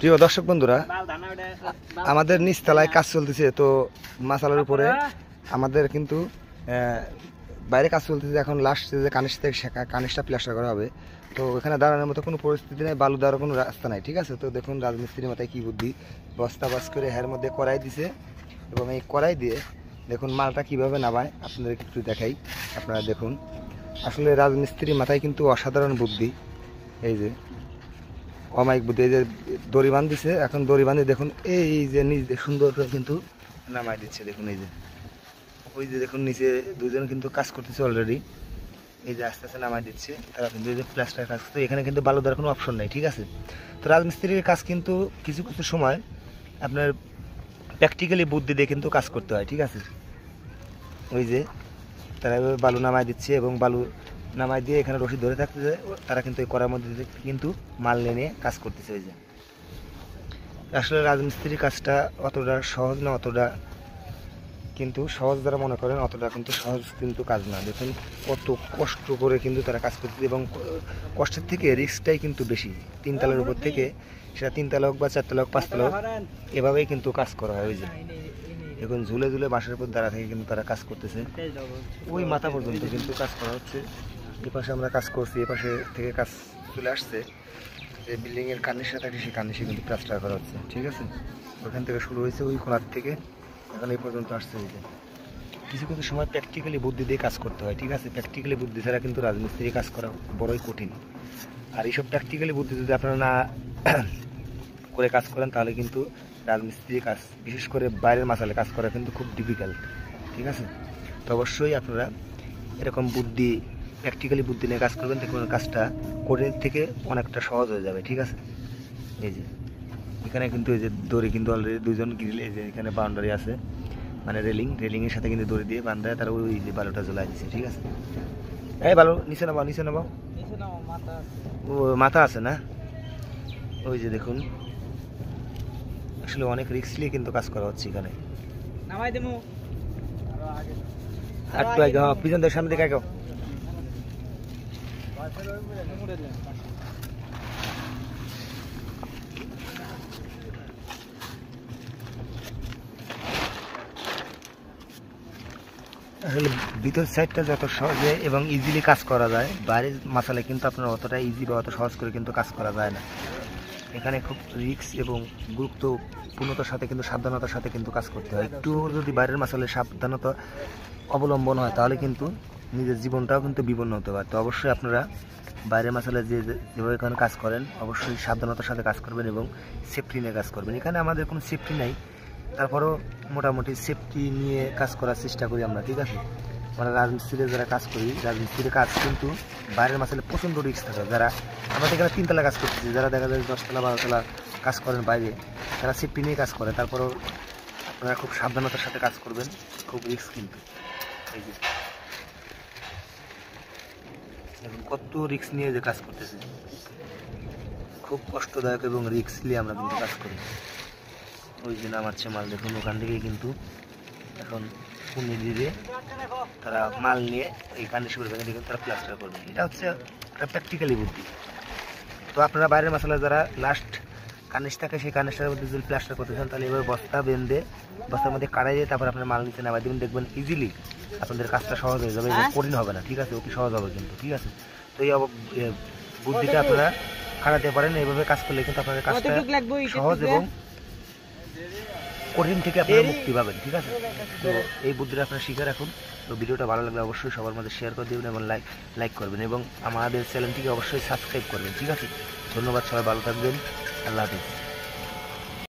প্রিয় দর্শক বন্ধুরা, আমাদের নিচতলায় কাজ চলতেছে। তো মাসালার উপরে আমাদের কিন্তু বাইরে কাজ চলতেছে। এখন লাস্ট যে কানিসটা প্লাস্টার করা হবে। তো এখানে দাঁড়ানোর মতো কোনো পরিস্থিতি নেই, বালু দেওয়ার কোনো রাস্তা নাই। ঠিক আছে, তো দেখুন রাজমিস্ত্রির মাথায় কি বুদ্ধি, বস্তা বাস করে এর মধ্যে কড়াই দিছে এবং এই কড়াই দিয়ে দেখুন মালটা কিভাবে নামায় আপনাদেরকে একটু দেখাই। আপনারা দেখুন, আসলে রাজমিস্ত্রির মাথায় কিন্তু অসাধারণ বুদ্ধি। এই যে অমায়িক বুদ্ধি, এই যে দড়ি বাঁধিছে, এখন দড়ি বাঁধে দেখুন এই যে নিচে সুন্দর করে কিন্তু নামাই দিচ্ছে। দেখুন এই যে ওই যে দেখুন নিচে দুজন কিন্তু কাজ করতেছে অলরেডি। এই যে আস্তে আস্তে নামাই দিচ্ছে তারা, কিন্তু এই যে প্লাস্টার কাজ করতে এখানে কিন্তু বালু দেওয়ার কোনো অপশন নেই। ঠিক আছে, তো রাজমিস্ত্রির কাজ কিন্তু কিছু কিছু সময় আপনার প্র্যাকটিক্যালি বুদ্ধি দিয়ে কিন্তু কাজ করতে হয়। ঠিক আছে, ওই যে তারা বালু নামাই দিচ্ছে এবং বালু নামাই দিয়ে এখানে রশি ধরে থাকতেছে, তারা কিন্তু এই করার মধ্যে কিন্তু মাল নিয়ে কাজ করতেছে। ওই যে আসলে রাজমিস্ত্রির কাজটা অতটা সহজ না, অতটা কিন্তু সহজ যারা মনে করেন অতটা কিন্তু সহজ কিন্তু কাজ না। দেখুন কত কষ্ট করে কিন্তু তারা কাজ করতেছে এবং কষ্টের থেকে রিস্কটাই কিন্তু বেশি। তিনতলার উপর থেকে, সেটা তিনতলা হোক বা চারতলা হোক পাঁচতলা হোক, এভাবেই কিন্তু কাজ করা হয়। ওই যে এখন ঝুলে ঝুলে বাঁশের উপর দাঁড়া থেকে কিন্তু তারা কাজ করতেছে, ওই মাথা পর্যন্ত কিন্তু কাজ করা হচ্ছে। এ পাশে আমরা কাজ করছি, এ পাশে থেকে কাজ চলে আসছে, যে বিল্ডিংয়ের কার্নিশটা থাকে সেই কার্নিশে কিন্তু প্লাস্টার করা হচ্ছে। ঠিক আছে, ওখান থেকে শুরু হয়েছে ওই কোণার থেকে এখন এই পর্যন্ত আসছে। এই যে কিছু কিছু সময় প্র্যাকটিক্যালি বুদ্ধি দিয়ে কাজ করতে হয়। ঠিক আছে, প্র্যাকটিক্যালি বুদ্ধি ছাড়া কিন্তু রাজমিস্ত্রি কাজ করা বড়ই কঠিন। আর এইসব প্র্যাকটিক্যালি বুদ্ধি যদি আপনারা না করে কাজ করেন তাহলে কিন্তু রাজমিস্ত্রি কাজ, বিশেষ করে বাইরের মাসালে কাজ করা কিন্তু খুব ডিফিকাল্ট। ঠিক আছে, তো অবশ্যই আপনারা এরকম বুদ্ধি, প্র্যাকটিক্যালি বুদ্ধি নিয়ে কাজ করবেন, দেখবেন কাজটা কঠিন থেকে অনেকটা সহজ হয়ে যাবে। ঠিক আছে, এই যে এখানে কিন্তু এই যে দড়ি কিন্তু অলরেডি দুজন গ্রিল, এই যে এখানে বাউন্ডারি আছে, মানে রেলিংয়ের সাথে কিন্তু দড়ি দিয়ে বান্ধায় তারা ওই যে বালুটা জ্বলাই দিচ্ছে। ঠিক আছে, এই বালু নিচে নামাও, নিচে নামাও, ও মাথা আছে না। ওই যে দেখুন আসলে অনেক রিস্ক নিয়ে কিন্তু কাজ করা হচ্ছে এখানে। একটু আগে পিছন থেকে সামনে দিকে আগে। আসলে ভিতর সাইডটা যত সহজে এবং ইজিলি কাজ করা যায়, বাইরের মাসালে কিন্তু আপনার অতটা ইজি বা অত সহজ করে কিন্তু কাজ করা যায় না। এখানে খুব রিস্ক এবং গুরুত্বপূর্ণতার সাথে কিন্তু সাবধানতার সাথে কিন্তু কাজ করতে হয়। একটু যদি বাইরের মাসালে সাবধানতা অবলম্বন হয় তাহলে কিন্তু নিজের জীবনটাও কিন্তু বিপন্ন হতে পারে। তো অবশ্যই আপনারা বাইরের মাসালে যেভাবে এখানে কাজ করেন অবশ্যই সাবধানতার সাথে কাজ করবেন এবং সেফটি নিয়ে কাজ করবেন। এখানে আমাদের কোনো সেফটি নাই, তারপরেও মোটামুটি সেফটি নিয়ে কাজ করার চেষ্টা করি আমরা। ঠিক আছে, আমরা রাজমিস্ত্রিতে যারা কাজ করি, রাজমিস্ত্রির কাজ কিন্তু বাইরের মাসালে প্রচণ্ড রিস্ক থাকে। যারা আমাদের এখানে তিনতলা কাজ করতেছি, যারা দেখা যায় 10তলা 12তলা কাজ করেন বাইরে, তারা সেফটি নিয়ে কাজ করে, তারপরেও আপনারা খুব সাবধানতার সাথে কাজ করবেন, খুব রিস্ক কিন্তু। এই যে এখন কত রিস্ক নিয়ে যে কাজ করতেছে, খুব কষ্টদায়ক এবং রিস্ক নিয়ে আমরা কিন্তু কাজ করি। ওই যে নামাচ্ছে মাল, দেখুন ওখান থেকেই কিন্তু এখন পুনি দিয়ে তারা মাল নিয়ে এই কার্নিশ করবে, দেখুন তারা প্লাস্টার করবে। এটা হচ্ছে একটা প্র্যাকটিক্যালি বুদ্ধি। তো আপনারা বাইরের মশলা যারা লাস্ট কার্নিশ থাকে সেই কার্নিশটার মধ্যে যদি প্লাস্টার করতে চান তাহলে এবার বস্তা বেঁধে বস্তার মধ্যে কাটাই দিয়ে তারপর আপনার মাল নিচে নামাই দেবেন, দেখবেন ইজিলি আপনাদের কাজটা সহজ হয়ে যাবে এবং কঠিন হবে না। ঠিক আছে, অতি সহজ হবে কিন্তু। ঠিক আছে, তো এই বুদ্ধিটা আপনারা খাটাতে পারেন, এইভাবে কাজ করলে কিন্তু আপনাদের কাজটা সহজ এবং কঠিন থেকে আপনারা মুক্তি পাবেন। ঠিক আছে, তো এই বুদ্ধিটা আপনারা শিখে রাখুন। তো ভিডিওটা ভালো লাগলে অবশ্যই সবার মধ্যে শেয়ার করে দেবেন এবং লাইক করবেন এবং আমাদের চ্যানেলটিকে অবশ্যই সাবস্ক্রাইব করবেন। ঠিক আছে, ধন্যবাদ, সবাই ভালো থাকবেন, আল্লাহ হাফেজ।